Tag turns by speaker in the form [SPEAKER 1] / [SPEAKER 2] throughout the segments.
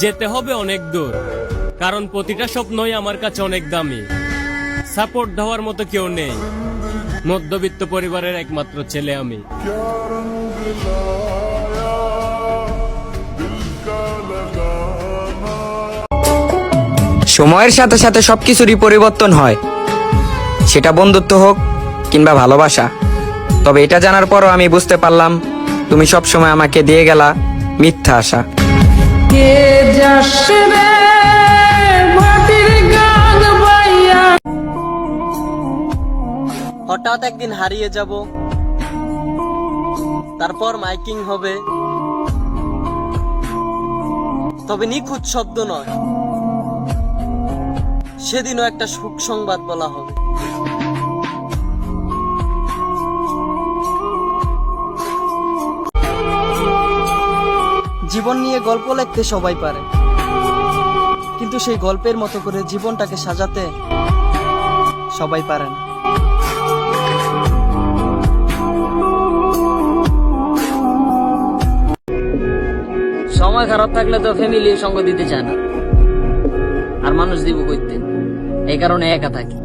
[SPEAKER 1] যেতে হবে অনেক দূর, কারণ প্রতিটা স্বপ্নই আমার কাছে অনেক দামি। সাপোর্ট দেওয়ার মতো কেউ নেই। মধ্যবিত্ত পরিবারের একমাত্র ছেলে আমি।
[SPEAKER 2] সময়ের সাথে সাথে সবকিছুরই পরিবর্তন হয়, সেটা বন্ধুত্ব হোক কিংবা ভালোবাসা। তবে এটা জানার পরও আমি বুঝতে পারলাম তুমি সবসময় আমাকে দিয়ে গেলা মিথ্যা আশা।
[SPEAKER 3] হঠাৎ একদিন হারিয়ে যাব, তারপর মাইকিং হবে, তবে নিখুঁত শব্দ নয়, সেদিনও একটা সুখ সংবাদ বলা হবে। জীবন নিয়ে গল্প লিখতে সবাই পারে, কিন্তু সেই গল্পের মতো করে জীবনটাকে সাজাতে সবাই পারে না।
[SPEAKER 4] সময় খারাপ থাকলে তো ফ্যামিলি সঙ্গ দিতে চায় না, আর মানুষ দিব কইতে। এই কারণে একা থাকি,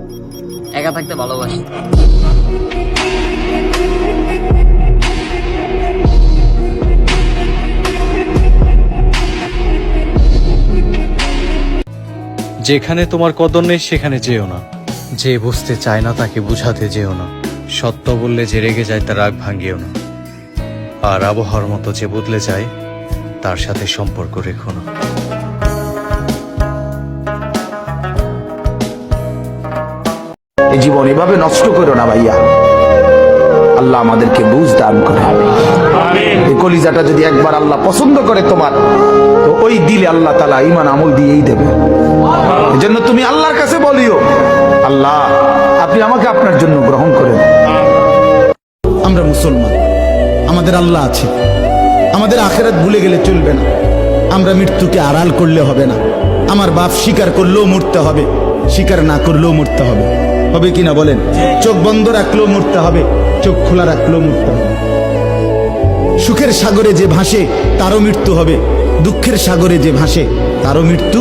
[SPEAKER 4] একা থাকতে ভালোবাসি।
[SPEAKER 5] যেখানে তোমার কদর নেই সেখানে যেও না। যে বুঝতে চায় না তাকে বুঝাতে যেও না। সত্য বললে যে রেগে যায় তার রাগ ভাঙিও না। আর আবহাওয়ার মতো যে বদলে যায় তার সাথে সম্পর্ক রেখো না।
[SPEAKER 6] এই জীবন এভাবে নষ্ট করো না ভাইয়া। আল্লাহ আমাদেরকে বুঝ দান করে। এই কলিজাটা যদি একবার আল্লাহ পছন্দ করে তোমার, তো ওই দিলে আল্লাহ তাআলা ঈমান আমল দিয়েই দেবে। এজন্য তুমি আল্লাহর কাছে বলিও, আল্লাহ আপনি আমাকে আপনার জন্য গ্রহণ করেন। আমরা মুসলমান, আমাদের আল্লাহ আছে, আমাদের আখিরাত ভুলে গেলে চলবে না। আমরা মৃত্যুকে আড়াল করলে হবে না। আমার বাপ স্বীকার করলেও মরতে হবে, স্বীকার না করলেও মরতে হবে। হবে কিনা বলেন? চোখ বন্ধ রাখলেও মরতে হবে, চোখ খোলা রাখলেও মরতে হবে। সুখের সাগরে যে ভাসে তারও মৃত্যু হবে, দুঃখের সাগরে যে ভাসে তারও মৃত্যু